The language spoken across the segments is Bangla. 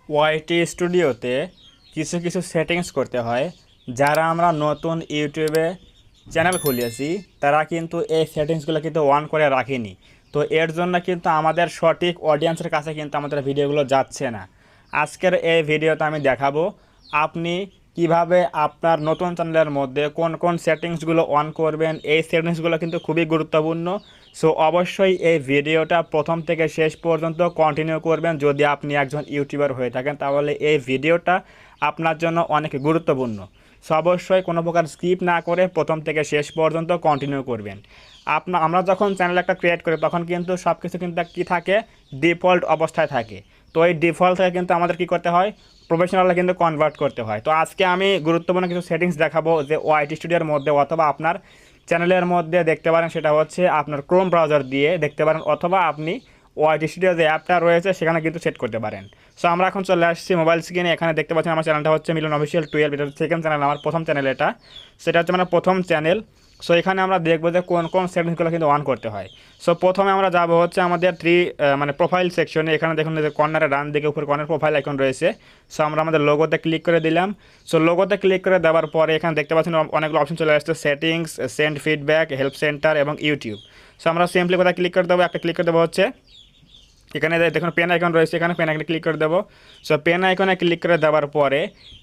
ওয়াইটি স্টুডিওতে কিছু কিছু সেটিংস করতে হয়। যারা আমরা নতুন ইউটিউবে চ্যানেল খুলেছি তারা কিন্তু এই সেটিংসগুলো কিন্তু অন করে রাখিনি। তো এর জন্য কিন্তু আমাদের সঠিক অডিয়েন্সের কাছে কিন্তু আমাদের ভিডিওগুলো যাচ্ছে না। আজকের এই ভিডিওতে আমি দেখাবো আপনি কিভাবে আপনার নতুন চ্যানেলের মধ্যে কোন কোন সেটিংসগুলো অন করবেন। এই সেটিংসগুলো কিন্তু খুবই গুরুত্বপূর্ণ। সো অবশ্যই এই ভিডিওটা প্রথম থেকে শেষ পর্যন্ত কন্টিনিউ করবেন। যদি আপনি একজন ইউটিউবার হয়ে থাকেন তাহলে এই ভিডিওটা আপনার জন্য অনেক গুরুত্বপূর্ণ। সো অবশ্যই কোনো প্রকার স্কিপ না করে প্রথম থেকে শেষ পর্যন্ত কন্টিনিউ করবেন। আমরা যখন চ্যানেল একটা ক্রিয়েট করি তখন কিন্তু সব কিছু কিন্তু কী থাকে, ডিফল্ট অবস্থায় থাকে। তো এই ডিফল্ট থেকে কিন্তু আমাদের কী করতে হয়, প্রফেশনালে কিন্তু কনভার্ট করতে হয়। তো আজকে আমি গুরুত্বপূর্ণ কিছু সেটিংস দেখাবো যে ওয়াইটি স্টুডিওর মধ্যে অথবা আপনার চ্যানেলের মধ্যে দেখতে পারেন। সেটা হচ্ছে আপনার ক্রোম ব্রাউজার দিয়ে দেখতে পারেন, অথবা আপনি ওয়াইটি স্টুডিও যে অ্যাপটা রয়েছে সেখানে কিন্তু সেট করতে পারেন। সো আমরা এখন চলে আসছি মোবাইল স্ক্রিনে। এখানে দেখতে পাচ্ছেন আমার চ্যানেলটা হচ্ছে মিলন অফিসিয়াল 12। এটা সেকেন্ড চ্যানেল, আমার প্রথম চ্যানেল এটা। সেটা হচ্ছে মানে প্রথম চ্যানেল। সো এখানে আমরা দেখবো যে কোন কোন সেটিংসগুলো কিন্তু অন করতে হয়। সো প্রথমে আমরা যাব হচ্ছে আমাদের প্রোফাইল সেকশনে। এখানে দেখুন যে কর্নারে ডান দিকে উপর কর্নার প্রোফাইল আইকন রয়েছে। সো আমরা আমাদের লোগোতে ক্লিক করে দিলাম। সো লোগোতে ক্লিক করে দেওয়ার পরে এখানে দেখতে পাচ্ছেন অনেকগুলো অপশন চলে আসছে, settings, send feedback, help centre এবং ইউটিউব। সো আমরা সিম্পলি কোথায় ক্লিক করে দেবো, একটা ক্লিক করে দেবো হচ্ছে এখানে দেখুন পেন আইকন রয়েছে, এখানে পেন আইকনে ক্লিক করে দেবো। সো পেন আইকনে ক্লিক করে দেওয়ার পরে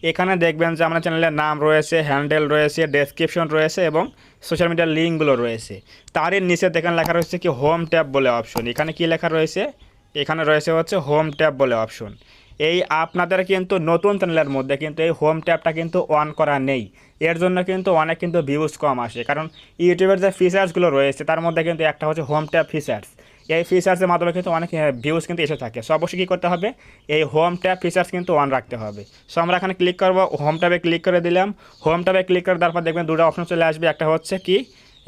এখানে দেখবেন যে আমার চ্যানেলের নাম রয়েছে, হ্যান্ডেল রয়েছে, ডেসক্রিপশন রয়েছে এবং সোশ্যাল মিডিয়ার লিঙ্কগুলো রয়েছে। তারই নিচে দেখেন লেখা রয়েছে কি হোম ট্যাব বলে অপশন। এখানে কি লেখা রয়েছে, এখানে রয়েছে হচ্ছে হোম ট্যাব বলে অপশন। এই আপনাদের কিন্তু নতুন চ্যানেলের মধ্যে কিন্তু এই হোম ট্যাবটা কিন্তু অন করা নেই। এর জন্য কিন্তু অনেক কিন্তু ভিউজ কম আসে, কারণ ইউটিউবের যে ফিচার্সগুলো রয়েছে তার মধ্যে কিন্তু একটা হচ্ছে হোম ট্যাব ফিচার্স। এই ফিচার্সের মাধ্যমে কিন্তু অনেক ভিউজ কিন্তু এসে থাকে। সো অবশ্যই কী করতে হবে, এই হোম ট্যাব ফিচার্স কিন্তু অন রাখতে হবে। সো আমরা এখানে ক্লিক করবো, হোম ট্যাবে ক্লিক করে দিলাম। হোম ট্যাবে ক্লিক করে দেওয়ার পর দেখবেন দুটো অপশন চলে আসবে। একটা হচ্ছে কি,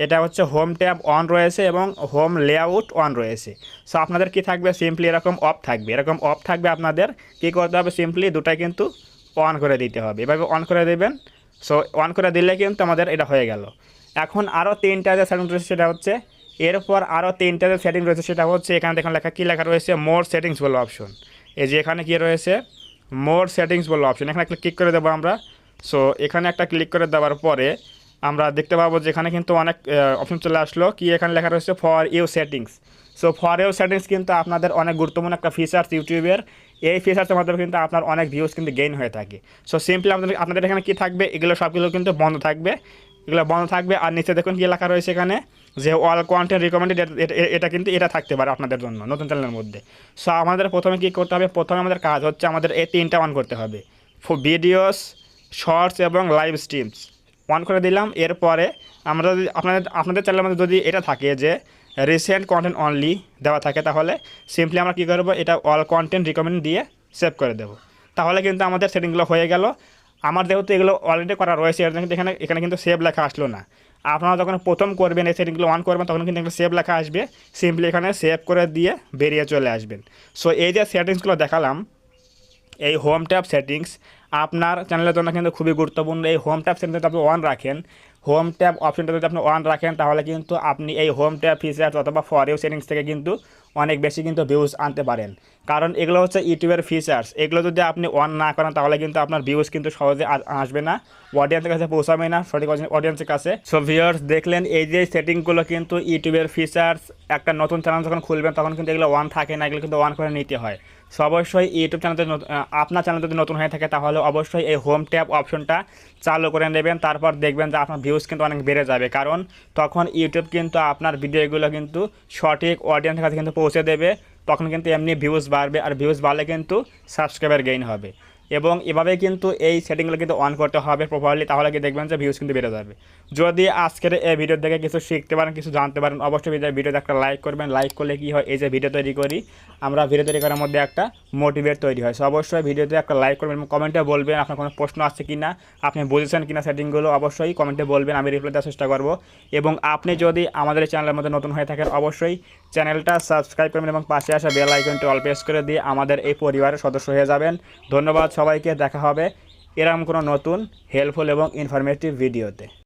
এটা হচ্ছে হোম ট্যাব অন রয়েছে এবং হোম লেআউট অন রয়েছে। সো আপনাদের কি থাকবে, সিম্পলি এরকম অফ থাকবে, এরকম অফ থাকবে। আপনাদের কী করতে হবে, সিম্পলি দুটাই কিন্তু অন করে দিতে হবে। এভাবে অন করে দেবেন। সো অন করে দিলে কিন্তু আমাদের এটা হয়ে গেল। এখন আরও তিনটা যে সেটিং রয়েছে সেটা হচ্ছে, এরপর আরও তিনটা যে সেটিং রয়েছে সেটা হচ্ছে এখানে দেখুন লেখা, কী লেখা রয়েছে, মোর সেটিংস বলে অপশন। এই যে এখানে কী রয়েছে, মোর সেটিংস বলে অপশন। এখানে একটা ক্লিক করে দেবো আমরা। সো এখানে একটা ক্লিক করে দেওয়ার পরে আমরা দেখতে পাবো যে এখানে কিন্তু অনেক অপশন চলে আসলো। কি এখানে লেখা রয়েছে for you settings. So for you settings কিন্তু আপনাদের অনেক গুরুত্বপূর্ণ একটা ফিচার্স ইউটিউবের। এই ফিচার্সের মাধ্যমে কিন্তু আপনার অনেক ভিউজ কিন্তু গেইন হয়ে থাকে। সো সিম্পলি আপনাদের এখানে কী থাকবে, এগুলো সবগুলো কিন্তু বন্ধ থাকবে, এগুলো বন্ধ থাকবে। আর নিচে দেখুন কী লেখা রয়েছে এখানে, যে অল কন্টেন্ট রিকমেন্ডেড। এটা কিন্তু এটা থাকতে পারে আপনাদের জন্য নতুন চ্যানেলের মধ্যে। সো আমাদের প্রথমে কী করতে হবে, প্রথমে আমাদের কাজ হচ্ছে আমাদের এই তিনটা অন করতে হবে, ভিডিওস, শর্টস এবং লাইভ স্ট্রিমস অন করে দিলাম। এরপরে আমরা যদি আপনাদের চ্যানেলের মধ্যে যদি এটা থাকে যে রিসেন্ট কন্টেন্ট অনলি দেওয়া থাকে, তাহলে সিম্পলি আমরা কী করবো, এটা অল কন্টেন্ট রিকমেন্ড দিয়ে সেভ করে দেবো। তাহলে কিন্তু আমাদের সেটিংগুলো হয়ে গেল। আমার যেহেতু এগুলো অলরেডি করা রয়েছে এর জন্য কিন্তু এখানে কিন্তু সেভ লেখা আসলো না। আপনারা যখন প্রথম করবেন এই সেটিংগুলো অন করবেন তখন কিন্তু এখানে সেভ লেখা আসবে, সিম্পলি এখানে সেভ করে দিয়ে বেরিয়ে চলে আসবেন। সো এই যে সেটিংসগুলো দেখালাম, এই হোম ট্যাব সেটিংস আপনার চ্যানেলের জন্য কিন্তু খুবই গুরুত্বপূর্ণ। এই হোম ট্যাব সেটিংস যদি আপনি অন রাখেন, হোম ট্যাব অপশনটা যদি আপনি অন রাখেন, তাহলে কিন্তু আপনি এই হোম ট্যাব ফিচার্স অথবা ফর ইউ সেটিংস থেকে কিন্তু অনেক বেশি কিন্তু ভিউজ আনতে পারেন। কারণ এগুলো হচ্ছে ইউটিউবের ফিচার্স, এগুলো যদি আপনি অন না করেন তাহলে কিন্তু আপনার ভিউজ কিন্তু সহজে আসবে না, অডিয়েন্সের কাছে পৌঁছাবে না, সঠিক অডিয়েন্সের কাছে। সো ভিউয়ার্স দেখলেন এই যে সেটিংগুলো কিন্তু ইউটিউবের ফিচার্স। একটা নতুন চ্যানেল যখন খুলবেন তখন কিন্তু এগুলো অন থাকে না, এগুলো কিন্তু অন করে নিতে হয়। সো অবশ্যই ইউটিউব চ্যানেল আপনার চ্যানেল যদি নতুন হয়ে থাকে তাহলে অবশ্যই এই হোম ট্যাব অপশনটা চালু করে নেবেন। তারপর দেখবেন যে আপনার ভিউজ কিন্তু অনেক বেড়ে যাবে, কারণ তখন ইউটিউব কিন্তু আপনার ভিডিওগুলো কিন্তু সঠিক অডিয়েন্সের কাছে কিন্তু পৌঁছে দেবে। তখন কিন্তু এমনি ভিউজ বাড়বে, আর ভিউজ বাড়লে কিন্তু সাবস্ক্রাইবার গেইন হবে। এবং এভাবে কিন্তু এই সেটিংগুলো কিন্তু অন করতে হবে প্রপারলি, তাহলে কি দেখবেন যে ভিউজ কিন্তু বেড়ে যাবে। যদি আজকের এই ভিডিও থেকে কিছু শিখতে পারেন, কিছু জানতে পারেন, অবশ্যই ভিডিওতে একটা লাইক করবেন। লাইক করলে কি হয়, এই যে ভিডিও তৈরি করি আমরা, ভিডিও তৈরি করার মধ্যে একটা মোটিভেট তৈরি হয়। সো অবশ্যই ভিডিওতে একটা লাইক করবেন এবং কমেন্টে বলবেন আপনার কোনো প্রশ্ন আছে কি না, আপনি বুঝেছেন কিনা সেটিংগুলো, অবশ্যই কমেন্টে বলবেন, আমি রিপ্লাই দেওয়ার চেষ্টা করব। এবং আপনি যদি আমাদের চ্যানেলের মধ্যে নতুন হয়ে থাকেন অবশ্যই চ্যানেলটা সাবস্ক্রাইব করবেন এবং পাশে আসা বেল আইকনটি অল প্রেস করে দিয়ে আমাদের এই পরিবারের সদস্য হয়ে যাবেন। ধন্যবাদ সবাইকে, দেখা হবে এরকম কোনো নতুন হেল্পফুল এবং ইনফরমেটিভ ভিডিওতে।